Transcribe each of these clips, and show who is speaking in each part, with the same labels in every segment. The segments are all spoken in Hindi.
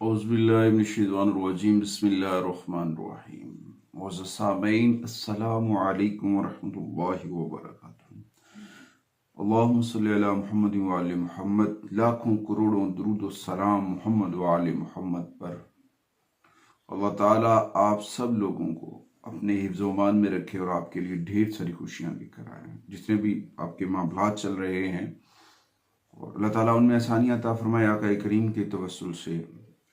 Speaker 1: औज़ुबिल्लाहिमिनश्शैतानिर्रजीम बिस्मिल्लाहिर्रहमानिर्रहीम। मुअज़्ज़ज़ सामीईन, अस्सलामु अलैकुम वरहमतुल्लाहि वबरकातुहू। अल्लाहुम्मा सल्लि अला मुहम्मद व आले मुहम्मद। लाखों करोड़ों दुरूद व सलाम मोहम्मद व आले मुहम्मद पर। अल्लाह ताला आप सब लोगों को अपने हिफ्ज़-ओ-मान में रखे और आपके लिए ढेर सारी खुशियाँ लेकर आए। जितने भी आपके मामलात चल रहे हैं और अल्लाह ताला उनमें आसानियाँ अता फरमाए आका करीम के तवस्सुल से।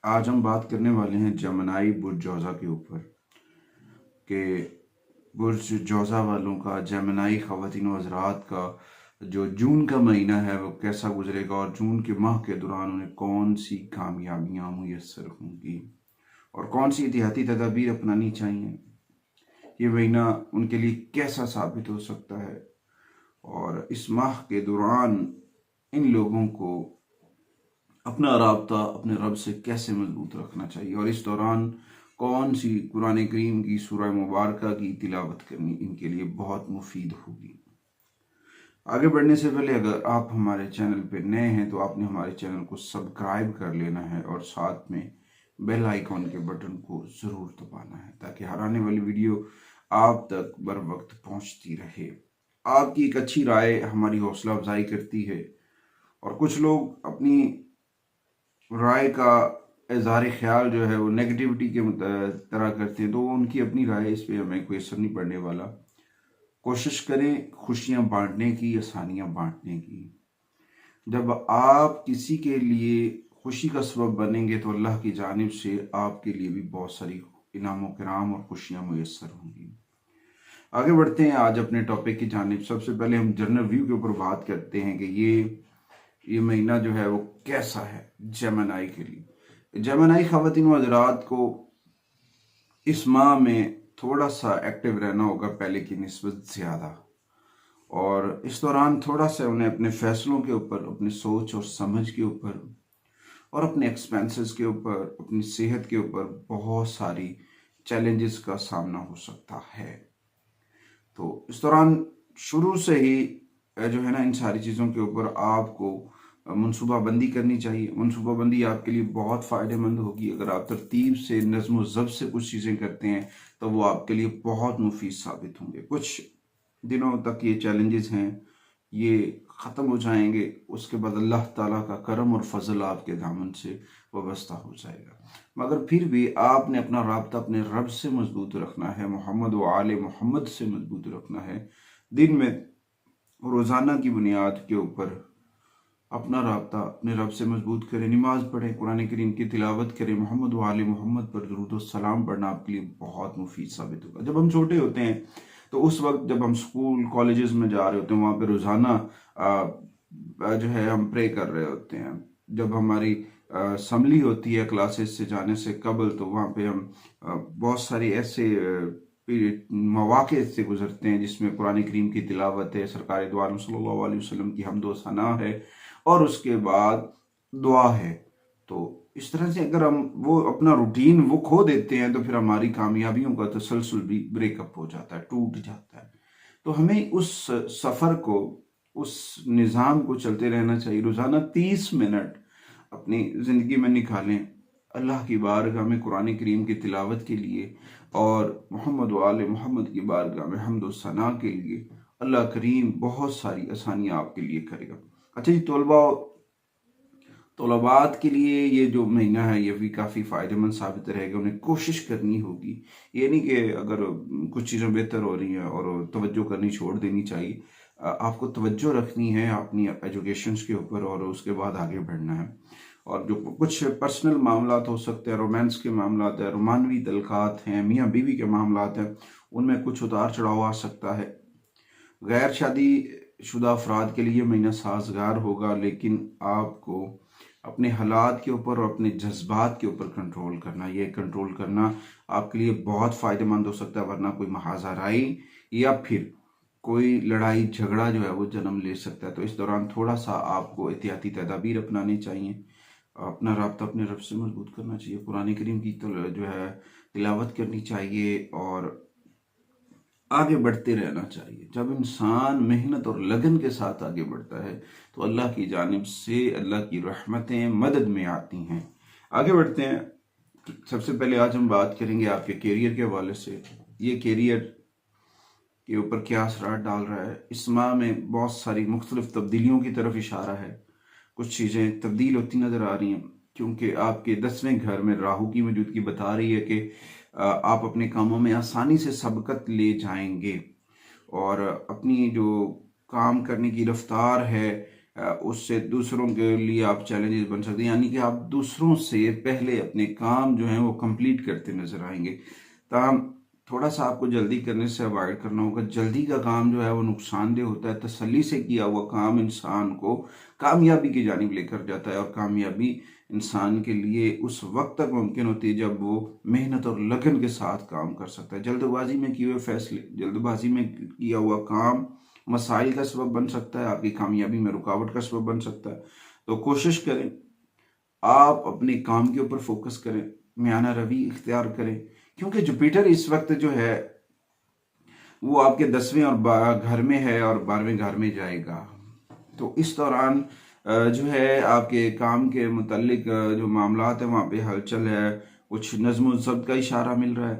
Speaker 1: आज हम बात करने वाले हैं जमनाई बुर्ज जौज़ा के ऊपर कि बुर्ज जौज़ा वालों का, जमनाई ख़वातीन व हज़रात का जो जून का महीना है वो कैसा गुजरेगा और जून के माह के दौरान उन्हें कौन सी कामयाबियाँ मुयस्सर होंगी और कौन सी एहतियाती तदाबीर अपनानी चाहिए। ये महीना उनके लिए कैसा साबित हो सकता है और इस माह के दौरान इन लोगों को अपना राब्ता अपने रब से कैसे मजबूत रखना चाहिए और इस दौरान कौन सी कुरान करीम की सूरह मुबारक की तिलावत करनी इनके लिए बहुत मुफीद होगी। आगे बढ़ने से पहले अगर आप हमारे चैनल पर नए हैं तो आपने हमारे चैनल को सब्सक्राइब कर लेना है और साथ में बेल आइकॉन के बटन को ज़रूर दबाना है ताकि हर आने वाली वीडियो आप तक बर वक्त पहुँचती रहे। आपकी एक अच्छी राय हमारी हौसला अफजाई करती है और कुछ लोग अपनी राय का इज़हार ख्याल जो है वो नेगेटिविटी के तरह करते हैं, तो उनकी अपनी राय, इस पर हमें कोई असर नहीं पड़ने वाला। कोशिश करें खुशियाँ बांटने की, आसानियाँ बांटने की। जब आप किसी के लिए खुशी का सबब बनेंगे तो अल्लाह की जानिब से आपके लिए भी बहुत सारी इनाम किराम और खुशियाँ मुयस्सर होंगी। आगे बढ़ते हैं आज अपने टॉपिक की जानिब। सबसे पहले हम जनरल व्यू के ऊपर बात करते हैं कि ये महीना जो है वो कैसा है जमनाई के लिए। जमनाई ख़वातीन व हज़रात को इस माह में थोड़ा सा एक्टिव रहना होगा पहले की निस्बत ज़्यादा, और इस दौरान थोड़ा सा उन्हें अपने फैसलों के ऊपर, अपनी सोच और समझ के ऊपर और अपने एक्सपेंसेस के ऊपर, अपनी सेहत के ऊपर बहुत सारी चैलेंजेस का सामना हो सकता है। तो इस दौरान शुरू से ही जो है ना, इन सारी चीज़ों के ऊपर आपको मनसूबाबंदी करनी चाहिए। मनसूबाबंदी आपके लिए बहुत फ़ायदेमंद होगी। अगर आप तरतीब से, नज़्म व ज़ब्त से कुछ चीज़ें करते हैं तो वो आपके लिए बहुत मुफीद साबित होंगे। कुछ दिनों तक ये चैलेंजेस हैं, ये ख़त्म हो जाएंगे। उसके बाद अल्लाह ताला का करम और फजल आपके दामन से वाबस्ता हो जाएगा। मगर फिर भी आपने अपना राब्ता अपने रब से मजबूत रखना है, मोहम्मद व आले मोहम्मद से मजबूत रखना है। दिन में रोज़ाना की बुनियाद के ऊपर अपना राब्ता अपने रब से मजबूत करें। नमाज पढ़ें, कुरान करीम की तिलावत करें, मोहम्मद व आले मोहम्मद पर दुरूद व सलाम पढ़ना आपके लिए बहुत मुफीद साबित होगा। जब हम छोटे होते हैं तो उस वक्त जब हम स्कूल कॉलेजेस में जा रहे होते हैं, वहाँ पे रोज़ाना जो है हम प्रे कर रहे होते हैं। जब हमारी असम्बली होती है क्लासेस से जाने से कबल, तो वहाँ पे हम बहुत सारे ऐसे मौक़े से गुजरते हैं जिसमें कुरान करीम की तिलावत है, सरकार दो आलम सल्लल्लाहु अलैहि वसल्लम की हम्द व सना है और उसके बाद दुआ है। तो इस तरह से अगर हम वो अपना रूटीन वो खो देते हैं तो फिर हमारी कामयाबियों का तसलसल भी ब्रेकअप हो जाता है, टूट जाता है। तो हमें उस सफ़र को, उस निज़ाम को चलते रहना चाहिए। रोज़ाना 30 मिनट अपनी ज़िंदगी में निकालें अल्लाह की बारगाह में कुरान करीम की तिलावत के लिए और मोहम्मद व आले मोहम्मद की बारगाह में हम्द व सना के लिए। अल्लाह करीम बहुत सारी आसानियाँ आपके लिए करेगा। अच्छा जी, तलबात के लिए ये जो महीना है ये भी काफ़ी फ़ायदेमंद साबित रहेगा। उन्हें कोशिश करनी होगी, ये नहीं कि अगर कुछ चीज़ें बेहतर हो रही हैं और तवज्जो करनी छोड़ देनी चाहिए। आपको तवज्जो रखनी है अपनी एजुकेशंस के ऊपर और उसके बाद आगे बढ़ना है। और जो कुछ पर्सनल मामलात हो सकते हैं, रोमांस के मामलात हैं, रोमानवी तलकात हैं, मियाँ बीवी के मामलात हैं, उनमें कुछ उतार चढ़ाव आ सकता है। गैर शादी शुदा अफराद के लिए महीना साजगार होगा, लेकिन आपको अपने हालात के ऊपर और अपने जज्बात के ऊपर कंट्रोल करना, ये कंट्रोल करना आपके लिए बहुत फ़ायदेमंद हो सकता है। वरना कोई महाज़ाराई या फिर कोई लड़ाई झगड़ा जो है वो जन्म ले सकता है। तो इस दौरान थोड़ा सा आपको एहतियाती तदाबीर अपनानी चाहिए, अपना राब्ता अपने रब से मजबूत करना चाहिए, कुरान करीम की तो जो है तिलावत करनी चाहिए और आगे बढ़ते रहना चाहिए। जब इंसान मेहनत और लगन के साथ आगे बढ़ता है तो अल्लाह की जानिब से अल्लाह की रहमतें मदद में आती हैं। आगे बढ़ते हैं। सबसे पहले आज हम बात करेंगे आपके कैरियर के हवाले से। ये कैरियर के ऊपर क्या असरात डाल रहा है। इस माह में बहुत सारी मुख्तलिफ तब्दीलियों की तरफ इशारा है। कुछ चीज़ें तब्दील होती नज़र आ रही हैं क्योंकि आपके 10वें घर में राहु की मौजूदगी बता रही है कि आप अपने कामों में आसानी से सबकत ले जाएंगे और अपनी जो काम करने की रफ्तार है उससे दूसरों के लिए आप चैलेंजेस बन सकते हैं, यानी कि आप दूसरों से पहले अपने काम जो हैं वो कंप्लीट करते नजर आएंगे। ताहम थोड़ा सा आपको जल्दी करने से अवॉइड करना होगा। जल्दी का काम जो है वो नुकसानदेह होता है। तसल्ली से किया हुआ काम इंसान को कामयाबी की जानिब लेकर जाता है और कामयाबी इंसान के लिए उस वक्त तक मुमकिन होती है जब वो मेहनत और लगन के साथ काम कर सकता है। जल्दबाजी में किए हुए फैसले, जल्दबाजी में किया हुआ काम मसाइल का सबब बन सकता है, आपकी कामयाबी में रुकावट का सबब बन सकता है। तो कोशिश करें आप अपने काम के ऊपर फोकस करें, मियाना रवि इख्तियार करें, क्योंकि जुपिटर इस वक्त जो है वो आपके 10वें और घर में है और 12वें घर में जाएगा। तो इस दौरान जो है आपके काम के मुतालिक जो मामलात है वहाँ पे हलचल है, कुछ नज़्म ज़ब्त का इशारा मिल रहा है।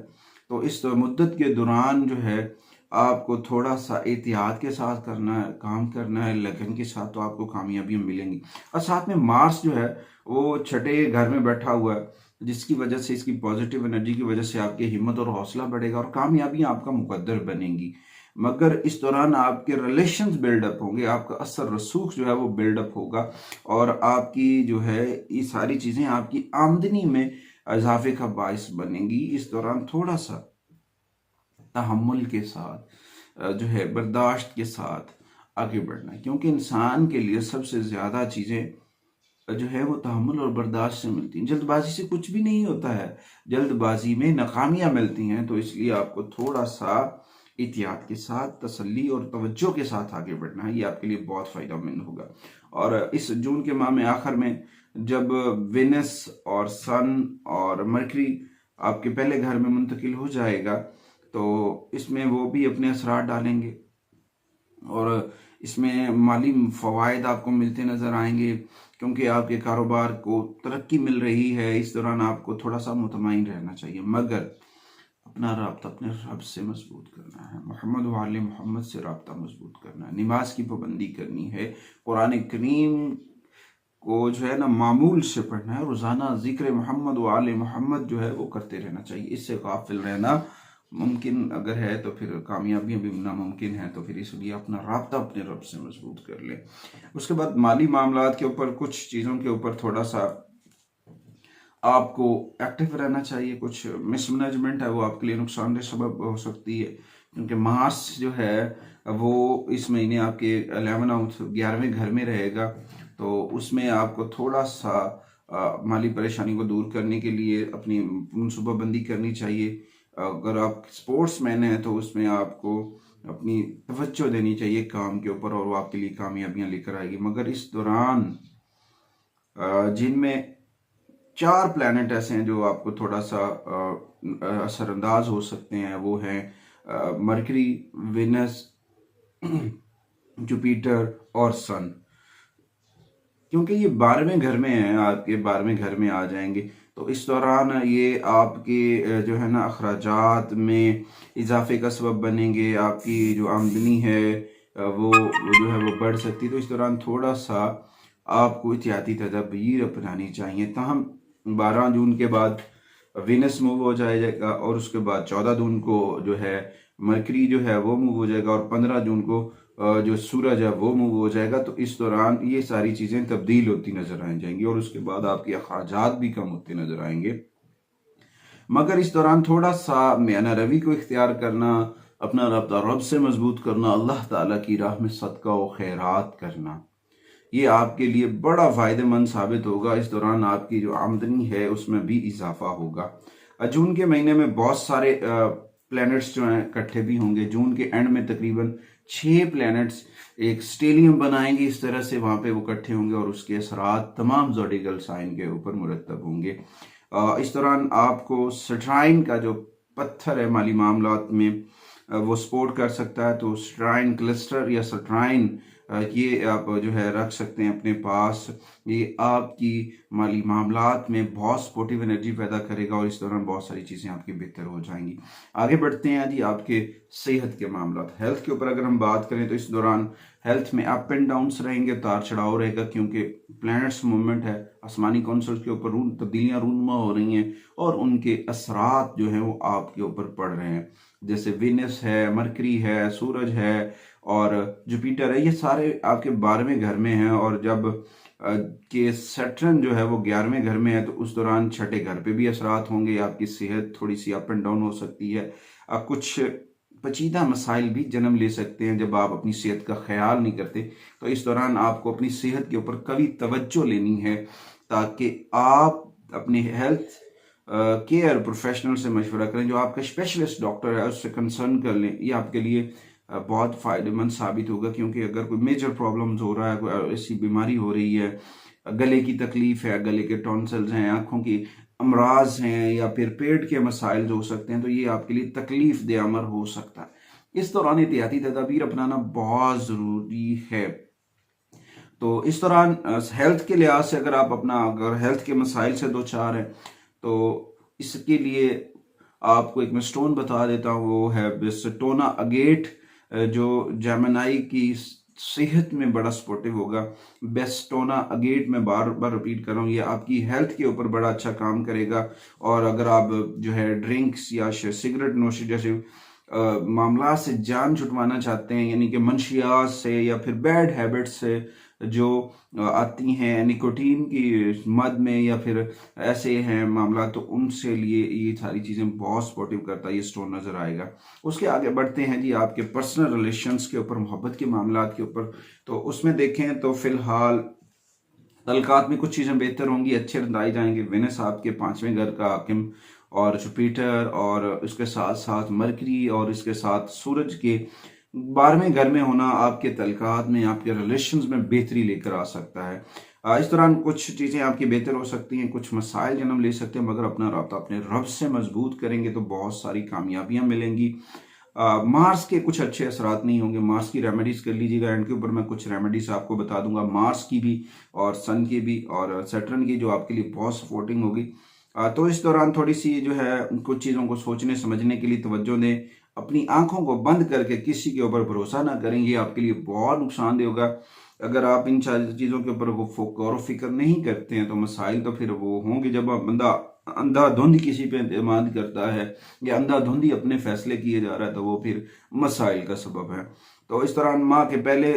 Speaker 1: तो इस मुद्दत के दौरान जो है आपको थोड़ा सा एहतियात के साथ करना है, काम करना है लगन के साथ, तो आपको कामयाबियाँ मिलेंगी। और साथ में मार्स जो है वो छठे घर में बैठा हुआ है, जिसकी वजह से, इसकी पॉजिटिव एनर्जी की वजह से आपकी हिम्मत और हौसला बढ़ेगा और कामयाबियाँ आपका मुकद्दर बनेंगी। मगर इस दौरान आपके रिलेशंस बिल्डअप होंगे, आपका असर रसूख जो है वो बिल्डअप होगा और आपकी जो है ये सारी चीज़ें आपकी आमदनी में इजाफे का बायस बनेंगी। इस दौरान थोड़ा सा तहम्मुल के साथ जो है बर्दाश्त के साथ आगे बढ़ना है, क्योंकि इंसान के लिए सबसे ज़्यादा चीज़ें जो है वो तहम्मुल और बर्दाश्त से मिलती हैं। जल्दबाजी से कुछ भी नहीं होता है, जल्दबाजी में नाकामियाँ मिलती हैं। तो इसलिए आपको थोड़ा सा एहतियात के साथ, तसल्ली और तवज्जो के साथ आगे बढ़ना है। ये आपके लिए बहुत फ़ायदेमंद होगा। और इस जून के माह में आखिर में जब वेनस और सन और मरकरी आपके पहले घर में मुंतकिल हो जाएगा तो इसमें वो भी अपने असरात डालेंगे और इसमें माली फ़वाइद आपको मिलते नज़र आएंगे, क्योंकि आपके कारोबार को तरक्की मिल रही है। इस दौरान आपको थोड़ा सा मुतमईन रहना चाहिए, मगर अपना राब्ता अपने रब से मजबूत करना है, मोहम्मद वाले मोहम्मद से राब्ता मजबूत करना है, नमाज की पाबंदी करनी है, कुरान करीम को जो है ना मामूल से पढ़ना है, रोज़ाना ज़िक्र मोहम्मद वाले मोहम्मद जो है वो करते रहना चाहिए। इससे गाफिल रहना मुमकिन अगर है तो फिर कामयाबियाँ भी नामुमकिन है, तो फिर इसलिए अपना राब्ता अपने रब से मजबूत कर ले। उसके बाद माली मामलात के ऊपर, कुछ चीज़ों के ऊपर थोड़ा सा आपको एक्टिव रहना चाहिए। कुछ मिसमैनेजमेंट है वो आपके लिए नुकसानदेह सबब हो सकती है, क्योंकि मार्स जो है वो इस महीने आपके 11वें घर में रहेगा। तो उसमें आपको थोड़ा सा माली परेशानी को दूर करने के लिए अपनी मनसूबाबंदी करनी चाहिए। अगर आप स्पोर्ट्स मैन हैं तो उसमें आपको अपनी तवज्जो देनी चाहिए काम के ऊपर और वो आपके लिए कामयाबियां लेकर आएगी। मगर इस दौरान जिनमें 4 प्लैनेट ऐसे हैं जो आपको थोड़ा सा असरअंदाज हो सकते हैं, वो हैं मरकरी, वेनस, जुपिटर और सन। क्योंकि ये 12वें घर में है, आपके 12वें घर में आ जाएंगे, तो इस दौरान ये आपके जो है ना अखराजात में इजाफे का सबब बनेंगे। आपकी जो आमदनी है वो जो है वो बढ़ सकती है। तो इस दौरान थोड़ा सा आपको एहतियाती तदबीर अपनानी चाहिए। ताहम 12 जून के बाद वीनस मूव हो जाएगा और उसके बाद 14 जून को जो है मरकरी जो है वो मूव हो जाएगा और 15 जून को जो सूरज है वो मूव हो जाएगा। तो इस दौरान ये सारी चीज़ें तब्दील होती नजर आ जाएंगी और उसके बाद आपके अखराजात भी कम होते नजर आएंगे। मगर इस दौरान थोड़ा सा मियाना रवि को इख्तियार करना, अपना रब्ता रब से मजबूत करना, अल्लाह ताला की राह में सदका व खैरात करना, ये आपके लिए बड़ा फ़ायदेमंद साबित होगा। इस दौरान आपकी जो आमदनी है उसमें भी इजाफा होगा। जून के महीने में बहुत सारे प्लैनेट्स जो हैं इकट्ठे भी होंगे। जून के एंड में तकरीबन 6 प्लैनेट्स एक स्टेलियम बनाएंगे, इस तरह से वहाँ पे वो इकट्ठे होंगे और उसके असरात तमाम ज़ोडिकल साइन के ऊपर मुरतब होंगे। इस दौरान आपको सट्राइन का जो पत्थर है माली मामलात में वो सपोर्ट कर सकता है। तो सट्राइन क्लस्टर या सट्राइन ये आप जो है रख सकते हैं अपने पास। ये आपकी माली मामलात में बहुत सपोर्टिव एनर्जी पैदा करेगा और इस दौरान बहुत सारी चीज़ें आपकी बेहतर हो जाएंगी। आगे बढ़ते हैं जी, आपके सेहत के मामलात, हेल्थ के ऊपर अगर हम बात करें तो इस दौरान हेल्थ में अप एंड डाउन्स रहेंगे, उतार चढ़ाव रहेगा, क्योंकि प्लैनेट्स मूवमेंट है, आसमानी कौंसल्स के ऊपर तब्दीलियां रूनुमा हो रही हैं और उनके असरात जो है वो आपके ऊपर पड़ रहे हैं। जैसे विनस है, मरकरी है, सूरज है और जुपिटर है, ये सारे आपके 12वें घर में हैं। और जब के सैटर्न जो है वो 11वें घर में है तो उस दौरान छठे घर पे भी असरात होंगे। आपकी सेहत थोड़ी सी अप एंड डाउन हो सकती है। कुछ पेचीदा मसाइल भी जन्म ले सकते हैं जब आप अपनी सेहत का ख्याल नहीं करते। तो इस दौरान आपको अपनी सेहत के ऊपर कभी तवज्जो लेनी है ताकि आप अपनी हेल्थ केयर प्रोफेशनल से मशवरा करें, जो आपका स्पेशलिस्ट डॉक्टर है उससे कंसर्न कर लें। ये आपके लिए बहुत फ़ायदेमंद साबित होगा, क्योंकि अगर कोई मेजर प्रॉब्लम्स हो रहा है, कोई ऐसी बीमारी हो रही है, गले की तकलीफ है, गले के टॉन्सिल्स हैं, आँखों की अमराज हैं या फिर पेट के मसाइल जो हो सकते हैं, तो ये आपके लिए तकलीफ दे अमर हो सकता है। इस दौरान एहतियाती तदाबीर अपनाना बहुत ज़रूरी है। तो इस दौरान हेल्थ के लिहाज से अगर हेल्थ के मसाइल से दो चार हैं तो इसके लिए आपको एक मैं स्टोन बता देता हूँ, वो है बेस्टोना अगेट, जो जेमिनाई की सेहत में बड़ा सपोर्टिव होगा। बेस्टोना अगेट मैं बार बार रिपीट कर रहा हूँ, ये आपकी हेल्थ के ऊपर बड़ा अच्छा काम करेगा। और अगर आप जो है ड्रिंक्स या सिगरेट नोशी जैसे मामला से जान छुटवाना चाहते हैं, यानी कि मंशियात से या फिर बैड हैबिट से जो आती हैं निकोटीन की मद में या फिर ऐसे हैं मामला, तो उनसे लिए ये सारी चीज़ें बहुत सपोर्टिव करता है, ये स्टोन नज़र आएगा। उसके आगे बढ़ते हैं जी आपके पर्सनल रिलेशंस के ऊपर, मोहब्बत के मामला के ऊपर। तो उसमें देखें तो फिलहाल तल्कात में कुछ चीज़ें बेहतर होंगी, अच्छे नताइज जाएंगे। वेनस आपके 5वें घर का हाकिम और जुपिटर और उसके साथ साथ मरकरी और इसके साथ सूरज के 12वें घर में होना आपके तल्कात में, आपके रिलेशंस में बेहतरी लेकर आ सकता है। इस दौरान कुछ चीज़ें आपकी बेहतर हो सकती हैं, कुछ मसाइल जन्म ले सकते हैं, मगर अपना राब्ता अपने रब से मजबूत करेंगे तो बहुत सारी कामयाबियां मिलेंगी। मार्स के कुछ अच्छे असरात नहीं होंगे, मार्स की रेमेडीज कर लीजिएगा। एंड के ऊपर मैं कुछ रेमेडीज आपको बता दूंगा, मार्स की भी और सन की भी और सैटर्न की, जो आपके लिए बहुत सपोर्टिंग होगी। तो इस दौरान थोड़ी सी जो है कुछ चीज़ों को सोचने समझने के लिए तवज्जो दें, अपनी आंखों को बंद करके किसी के ऊपर भरोसा ना करें, ये आपके लिए बहुत नुकसानदेह होगा। अगर आप इन चीज़ों के ऊपर गौर फिक्र नहीं करते हैं तो मसाइल तो फिर वो होंगे जब बंदा अंधाधुंध किसी पे एतमाद करता है या अंधाधुंध ही अपने फैसले किए जा रहा है, तो वो फिर मसाइल का सबब है। तो इस दौरान माह के पहले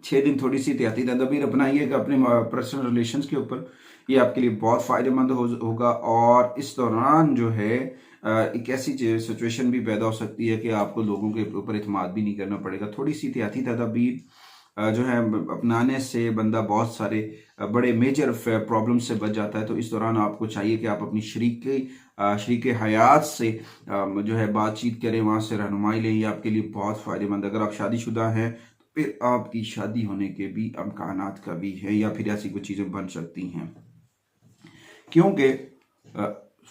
Speaker 1: 6 दिन थोड़ी सी एहतियाती तदबीर अपनाइएगा अपने पर्सनल रिलेशंस के ऊपर, ये आपके लिए बहुत फ़ायदेमंद होगा। और इस दौरान जो है एक ऐसी सिचुएशन भी पैदा हो सकती है कि आपको लोगों के ऊपर इत्मीनान भी नहीं करना पड़ेगा। थोड़ी सी एहतियाती तदबीर जो है अपनाने से बंदा बहुत सारे बड़े मेजर प्रॉब्लम से बच जाता है। तो इस दौरान आपको चाहिए कि आप अपनी शरीक हयात से जो है बातचीत करें, वहाँ से रहनुमाई लें, ये आपके लिए बहुत फ़ायदेमंद। अगर आप शादीशुदा हैं तो फिर आपकी शादी होने के भी अमकानात का भी है या फिर ऐसी कुछ चीज़ें बन सकती हैं, क्योंकि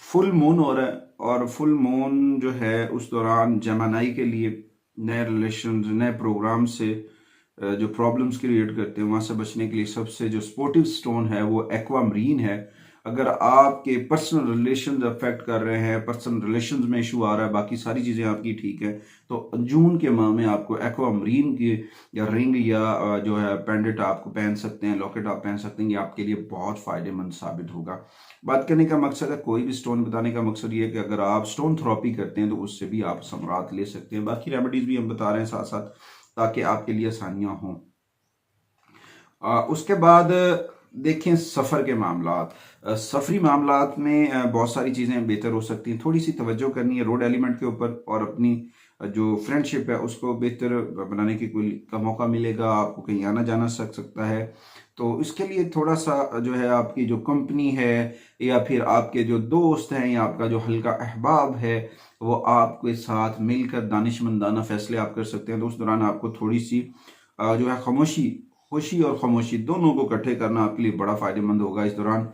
Speaker 1: फुल मून हो रहा है और फुल मून जो है उस दौरान जेमिनी के लिए नए रिलेशन, नए प्रोग्राम से जो प्रॉब्लम्स क्रिएट करते हैं वहाँ से बचने के लिए सबसे जो सपोर्टिव स्टोन है वो एक्वामरीन है। अगर आपके पर्सनल रिलेशंस अफेक्ट कर रहे हैं, पर्सनल रिलेशंस में इशू आ रहा है, बाकी सारी चीज़ें आपकी ठीक है, तो जून के माह में आपको एक्वामरीन की या रिंग या जो है पेंडेंट आपको पहन सकते हैं, लॉकेट आप पहन सकते हैं, ये आपके लिए बहुत फ़ायदेमंद साबित होगा। बात करने का मकसद है, कोई भी स्टोन बताने का मकसद ये है कि अगर आप स्टोन थेरेपी करते हैं तो उससे भी आप समरात ले सकते हैं। बाकी रेमेडीज़ भी हम बता रहे हैं साथ साथ ताकि आपके लिए आसानियाँ हों। उसके बाद देखें सफ़र के मामलात, सफरी मामलात में बहुत सारी चीज़ें बेहतर हो सकती हैं, थोड़ी सी तवज्जो करनी है रोड एलिमेंट के ऊपर और अपनी जो फ्रेंडशिप है उसको बेहतर बनाने की कोई का मौका मिलेगा, आपको कहीं आना जाना सकता है। तो इसके लिए थोड़ा सा जो है आपकी जो कंपनी है या फिर आपके जो दोस्त हैं या आपका जो हल्का अहबाब है वो आपके साथ मिलकर दानिशमंदाना फैसले आप कर सकते हैं। तो उस दौरान आपको थोड़ी सी जो है खुशी और खामोशी दोनों को इकट्ठे करना आपके लिए बड़ा फ़ायदेमंद होगा। इस दौरान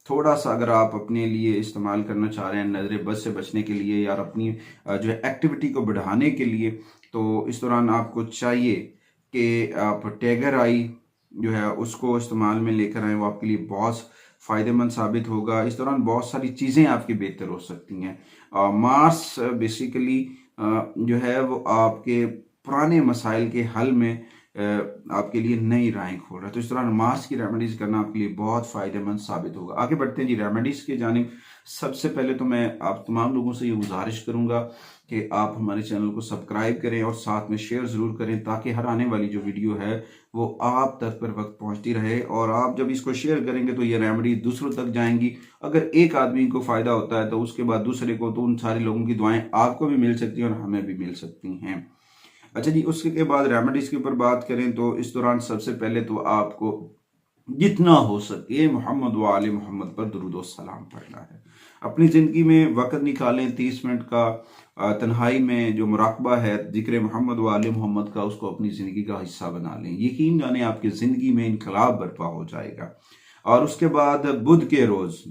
Speaker 1: थोड़ा सा अगर आप अपने लिए इस्तेमाल करना चाह रहे हैं नज़र बद से बचने के लिए या अपनी जो है एक्टिविटी को बढ़ाने के लिए, तो इस दौरान आपको चाहिए कि आप टैगर आई जो है उसको इस्तेमाल में लेकर आए, वो आपके लिए बहुत फ़ायदेमंद साबित होगा। इस दौरान बहुत सारी चीज़ें आपकी बेहतर हो सकती हैं। मार्स बेसिकली जो है वो आपके पुराने मसाइल के हल में आपके लिए नई राहें खोल रहा है। तो इस दौरान मार्स की रेमेडीज़ करना आपके लिए बहुत फ़ायदेमंद साबित होगा। आगे बढ़ते हैं जी रेमेडीज़ की जानिब। सबसे पहले तो मैं आप तमाम लोगों से ये गुजारिश करूँगा कि आप हमारे चैनल को सब्सक्राइब करें और साथ में शेयर ज़रूर करें, ताकि हर आने वाली जो वीडियो है वो आप तक पर वक्त पहुंचती रहे। और आप जब इसको शेयर करेंगे तो ये रेमेडी दूसरों तक जाएंगी। अगर एक आदमी को फ़ायदा होता है तो उसके बाद दूसरे को, तो उन सारे लोगों की दुआएं आपको भी मिल सकती हैं और हमें भी मिल सकती हैं। अच्छा जी, उसके बाद रेमेडीज़ के ऊपर बात करें तो इस दौरान सबसे पहले तो आपको जितना हो सके मोहम्मद व आले मोहम्मद पर दुरूद व सलाम पढ़ना है। अपनी ज़िंदगी में वक़्त निकालें 30 मिनट का, तन्हाई में जो मुराकबा है ज़िक्र मोहम्मद व आले मोहम्मद का, उसको अपनी ज़िंदगी का हिस्सा बना लें। यकीन जाने आपकी ज़िंदगी में इनकलाब बर्पा हो जाएगा। और उसके बाद बुध के रोज़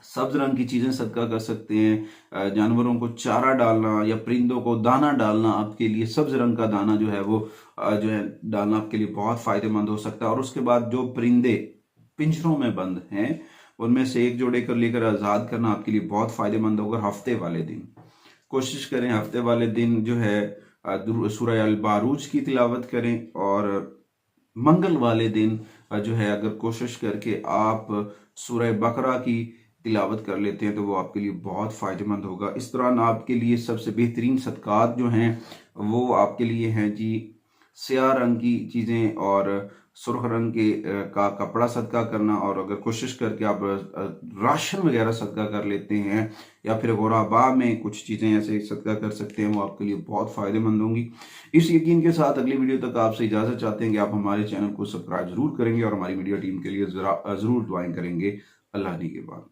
Speaker 1: सब्ज रंग की चीज़ें सदका कर सकते हैं। जानवरों को चारा डालना या परिंदों को दाना डालना आपके लिए, सब्ज रंग का दाना जो है वो जो है डालना आपके लिए बहुत फ़ायदेमंद हो सकता है। और उसके बाद जो परिंदे पिंजरों में बंद हैं उनमें से एक जोड़े कर लेकर आज़ाद करना आपके लिए बहुत फ़ायदेमंद होगा। हफ्ते वाले दिन कोशिश करें, हफ्ते वाले दिन जो है सूरह अल बारूज की तिलावत करें। और मंगल वाले दिन जो है अगर कोशिश करके आप सूरह बकरा की तिलावत कर लेते हैं तो वो आपके लिए बहुत फ़ायदेमंद होगा। इस दौरान आपके लिए सबसे बेहतरीन सदक़ात जो हैं वो आपके लिए हैं जी, स्याह रंग की चीज़ें और सुर्ख रंग के का कपड़ा सदका करना। और अगर कोशिश करके आप राशन वगैरह सदका कर लेते हैं या फिर गुराबा में कुछ चीज़ें ऐसे सदका कर सकते हैं, वो आपके लिए बहुत फ़ायदेमंद होंगी। इस यकीन के साथ अगली वीडियो तक आपसे इजाज़त चाहते हैं कि आप हमारे चैनल को सब्सक्राइब ज़रूर करेंगे और हमारी मीडिया टीम के लिए ज़रूर दुआएं करेंगे। अल्लाह ने के बाद।